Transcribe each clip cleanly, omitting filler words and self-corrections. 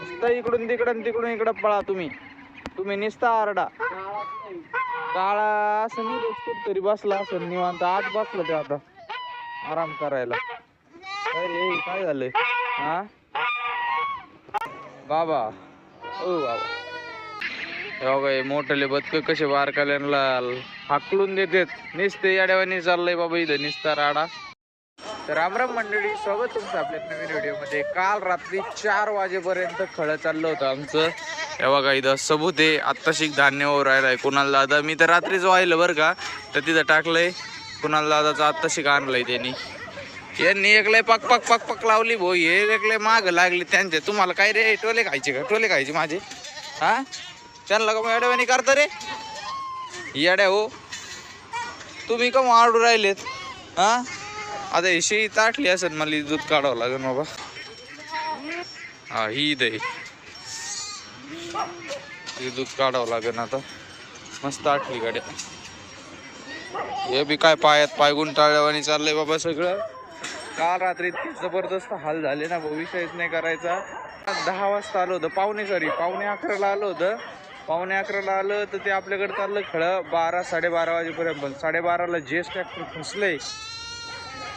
इकडून तिकडून तिकडून इकडं पळा तुम्ही. तुम्ही निसता आरडा. काळा असं नाही रोज तरी बसला असं निवांत. आज बसलो ते आता आराम करायला. अरे काय झालंय हा बाबा? ओ बाबा बघा मोठले बदक कसे बारकाल्यांना हाकलून देतात. निसते याड्यावानी चाललंय बाबा इथं निसता राडा. तर रामराम मंडळी, स्वागत तुमचं आपल्या नवीन व्हिडिओमध्ये. काल रात्री 4 वाजेपर्यंत खळं चाललं होतं आमचं. हे बघा इथं सबूत आहे. आत्ताशी धान्यावर राहिलाय कुणाल दादा. मी तर रात्रीच वाहिलं बरं का, तर तिथं टाकलंय. कुणाल दादाचं आत्ताशी आणलंय त्यांनी. यांनी एकले पक पक पक पक लावली भाऊ. हे एकले माग लागली त्यांचे. तुम्हाला काय रे टोले खायचे का? टोले खायचे माझे हा? त्यांना का येड्यावानी करता रे येड्या हो तुम्ही का आडू राहिलेत हा? आता ही शेळी ताटली असेल, मला दूध काढावं लागेल बाबा. हा ही दही दूध काढावं लागेल आता. मस्त ताटली गाड्या. हे बी काय पायात पाय गुंटाळल्यावानी चाललंय बाबा सगळं. काल रात्री जबरदस्त हाल झाले ना भाऊ, विषयच नाही करायचा. 10 वाजता आलो होतं, पावणे 11ला आलो होतं. पावणे 11ला आलं तर ते आपल्याकडे चाललं खळं 12-12:30 वाजेपर्यंत. पण 12:30ला जेस ट्रॅक्टर फसलंय.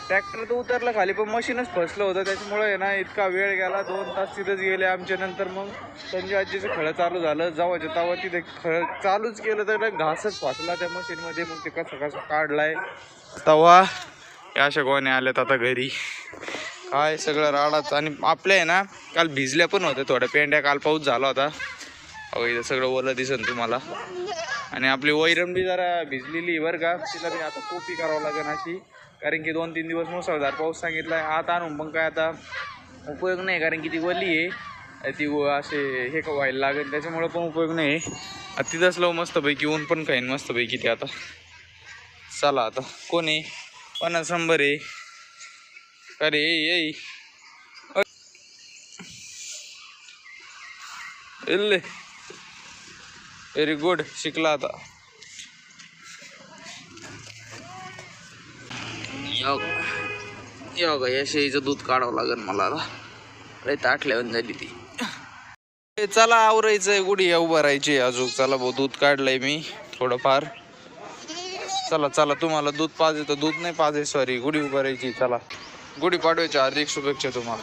ट्रॅक्टर तर उतरलं खाली पण मशीनच फसलं होतं. त्याच्यामुळे आहे ना इतका वेळ गेला. 2 तास तिथंच गेले आमच्या. नंतर मग संजय आजीचं खळं चालू झालं. जावाच्या तावा तिथे खळं चालूच केलं तर घासच फासला त्या मशीनमध्ये. मग ते कसं काढलाय तवा. अशा गोण्या आल्यात आता घरी. काय सगळं राडाच. आणि आपल्या आहे ना काल भिजल्या पण होत्या थोड्या पेंड्या. काल पाऊस झाला होता. अहो इथं सगळं ओलं दिसेल तुम्हाला. आणि आपली वैरण बी जरा भिजलेली बरं का. तिला बी आता कोपी करावं लागेल अशी. कारण की 2-3 दिवस मुसळधार पाऊस सांगितला आहे. आत आणून पण काय आता उपयोग नाही, कारण की ती वली आहे. ती असे हे का व्हायला लागेल, त्याच्यामुळं पण उपयोग नाही. तिथंच लावू मस्तपैकी. ऊन पण खाईन मस्तपैकी ते आता. चला आता कोण आहे? 50 आहे. अरे ये इल्ले व्हेरी गुड. शिकला आता. योगा या शेळीचं दूध काढावं लागेल मला आता. लय ताटल्यावर झाली ती. चला आवरायचंय. गुढी उभं राहायची अजून. चला भाऊ दूध काढलंय मी थोडंफार. चला चला तुम्हाला दूध पाजे तर दूध नाही पाजे सॉरी गुढी उभं राहायची. चला गुढी पाडवायच्या हार्दिक शुभेच्छा तुम्हाला.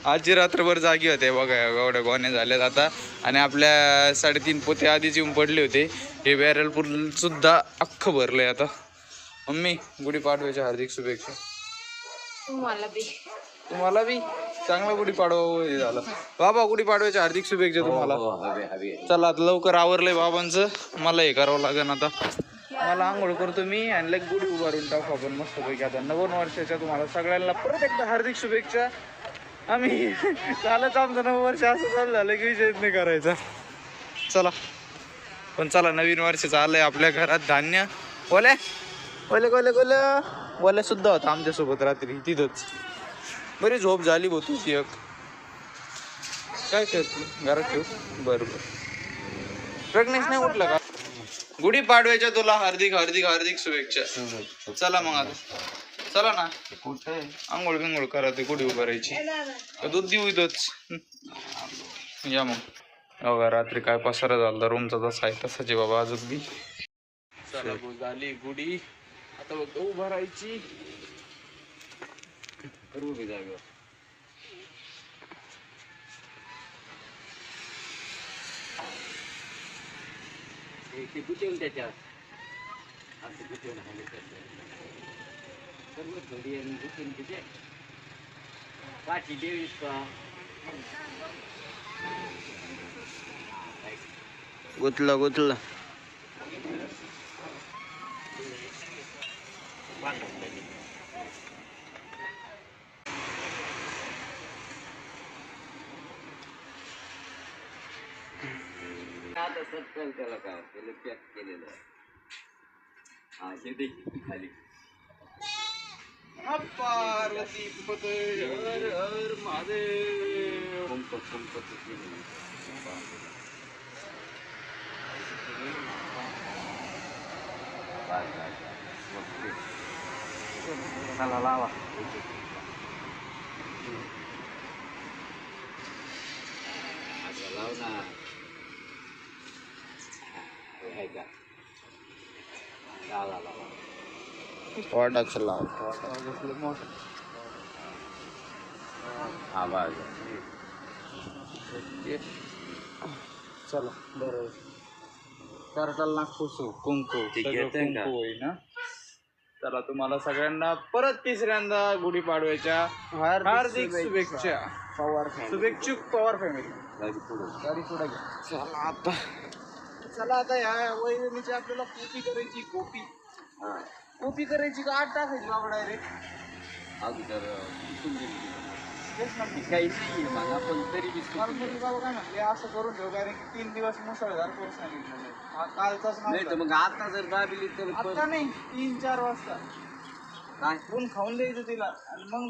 आजी रात्रभर जागी होते बघा. एवढ्या गोण्या झाल्यात आता. आणि आपल्या 3.5 पोते आधीच येऊन पडले होते. हे बॅरल पूल सुद्धा अख्खं भरलंय आता. मम्मी गुढी पाडव्याच्या हार्दिक शुभेच्छा तुम्हाला बी. चांगला गुढी पाडवा झाला बाबा. गुढी पाडव्याच्या हार्दिक शुभेच्छा तुम्हाला. चला आता लवकर आवरलंय बाबांचं. मला हे करावं लागेल आता. मला आंघोळ करतो मी आणि लग गुढी उभारून टाकू आपण मस्तपैकी. आता नवीन वर्षाच्या तुम्हाला सगळ्यांना परत एकदा हार्दिक शुभेच्छा. आम्ही चालच आमचं 9 वर्ष असं चालू झालं की विषयच नाही करायचा. चला पण चला नवीन वर्षाचं आलंय आपल्या घरात धान्य. ओल्या ओले गोले गोले ओल्या सुद्धा होता आमच्यासोबत रात्री तिथंच. बरी झोप झाली भाऊ तुझी एक. काय करते घरात ठेव. बरोबर प्रज्ञेश नाही उठलं का? गुढी पाडव्याच्या तुला हार्दिक हार्दिक हार्दिक शुभेच्छा. चला मग आता चला ना. आंघोळ बिंघोळ करा. ते गुढी उभारायची. दूध देऊ इथंच या मग. बघा रात्री काय पसारा झाला रूमचा. तसा आहे तसाच आहे बाबा अजून बी. चला झाली गुढी. आता बघ उभारायची. उभी जागेवर. ते गुटेल त्याच्यात असं गुटेल सर्व थोडी आणि गुटेल तिथे काठी देवीस का गुतलं गुतलं. आता सत्तर त्याला काय त्याला पॅक केलेलं आहे. हा शेती खाली पार्वती पते हर हर महादेव. चला लावा. वाटाचं लाव आवाज चला बरोबर कार्टाला नागपूसू कुंकू सगळं कुंकू होई ना. चला तुम्हाला सगळ्यांना परत तिसऱ्यांदा गुढीपाडव्याच्या हार्दिक शुभेच्छा. शुभेच्छुक पवार फॅमिली. गाडी पुढे घ्या. चला आता या वैरणीची आपल्याला कॉपी करायची. कॉपी करायची का आत टाकायची बाबा डायरेक्ट? तेच ना काही नाही मला पण तरी गणपती बाबा काय म्हटले असं करून ठेव कारण की 3 दिवस मुसळधार पाऊस सांगितलेलं आहे. कालचाच नाही तर मग आता जर दाबली तर आता नाही 3-4 वाजता काय ऊन खाऊन द्यायचं तिला आणि मग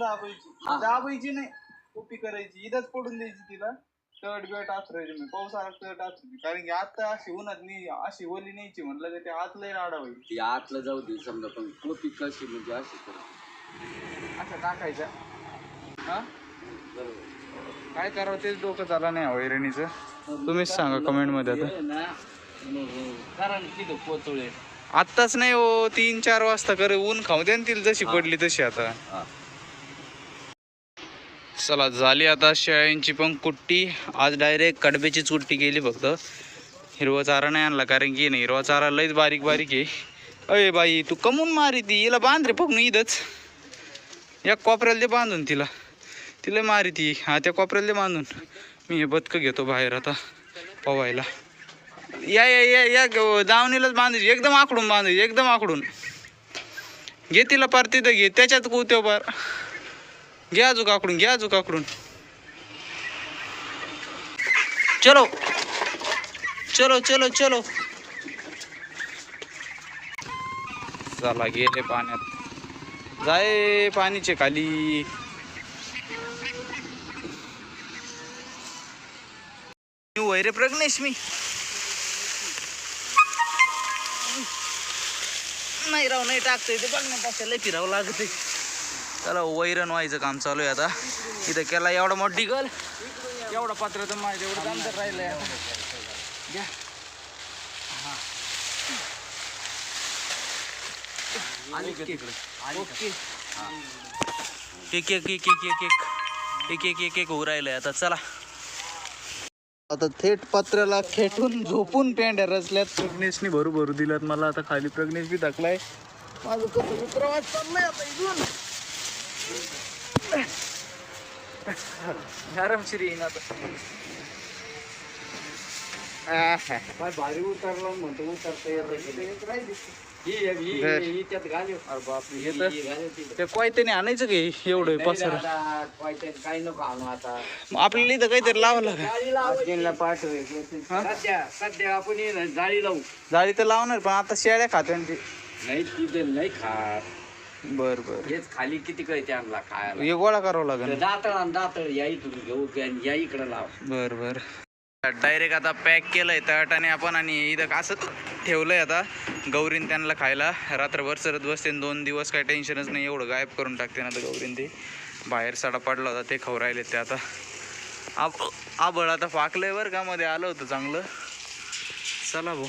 दाबायची नाही कॉपी करायची. इथंच पडून द्यायची तिला. तट बिट आचरायची मी पाऊस आला तट आचरायची कारण की आता अशी उन्हात नाही अशी ओली न्यायची म्हणलं तर ते आतलंही राडा होईल. ती आतलं जाऊ दे समजा पण कॉपी कशी म्हणजे अशी असं टाकायचं. हा काय करावं तेच डोकं चाला नाही वैरणीचं. तुम्हीच सांगा कमेंट मध्ये. आता कारण तिथं पोचवले आत्ताच नाही हो 3-4 वाजता करे ऊन खाऊ द्या तिला जशी पडली तशी. आता चला झाली आता शेळ्यांची पण कुट्टी. आज डायरेक्ट कडब्याचीच कुट्टी केली फक्त. हिरवा चारा नाही आणला कारण की नाही हिरवा चारा लईच बारीक बारीक आहे. अय बाई तू कमून मारी ती हिला बांध रे पकडून इथंच या कोपऱ्याला दे बांधून तिला मारी ती. हा त्या कोपऱ्याला दे बांधून. मी हे बदकं घेतो बाहेर आता पवायला. या या या या दावणीलाच बांधायची एकदम आखडून बांधायची एकदम आखडून. घे तिला पार तिथं घे त्याच्यात कुत्यो पार घ्या अजून आकडून घ्या अजून आकडून. चलो चलो चलो चलो. चला गेले पाण्यात जाय पाणीचे खाली. वैरे प्रज्ञेश मी नाही राव नाही टाकतोय ते बघ ना कशाला फिरावं लागत. चला वैरण व्हायचं काम चालू आहे आता. इथं केला एवढा मोठा डिगल एवढा पात्र तर माझ्या एवढं अंतर राहिलंय आता. घ्या ओके एक एक एक एक एक एक एक एक एक होऊ राहिलंय आता. चला आता थेट पत्र्याला खेटून झोपून पेंड्या रचल्यात. प्रज्ञेशनी भरू दिल्यात मला. आता खाली प्रज्ञेश बी टाकलाय. माझं कसं प्रवास चाललाय आता इथून आरामशीर येईन आता. काय भारी उतरला म्हणतो उतरता ते कोयत्याने आणायचं काय एवढं पासर काही नको आणू आता. आपल्याला इथं काहीतरी लावावं लागेल. सध्या आपण जाळी लावू. जाळी तर लावणार पण आता शेळ्या खात्या नाही तिथे नाही खात. बर बर हेच खाली किती काही आणला खायला. हे गोळा करावं लागेल. दातळ या इथून घेऊ या इकडे लाव. बर बर डायरेक्ट आता पॅक केलंय तटाने आपण आणि इथं असं ठेवलंय. आता गौरीन त्यांना खायला रात्रभर सरत बसते 2 दिवस काही टेन्शनच नाही. एवढं गायब करून टाकते ना तर गौरीन. ते बाहेर सडा पडला होता ते खाऊ राहिले ते. आता आबळ आता पाकलंय बरं का मध्ये आलं होतं चांगलं. चला भाऊ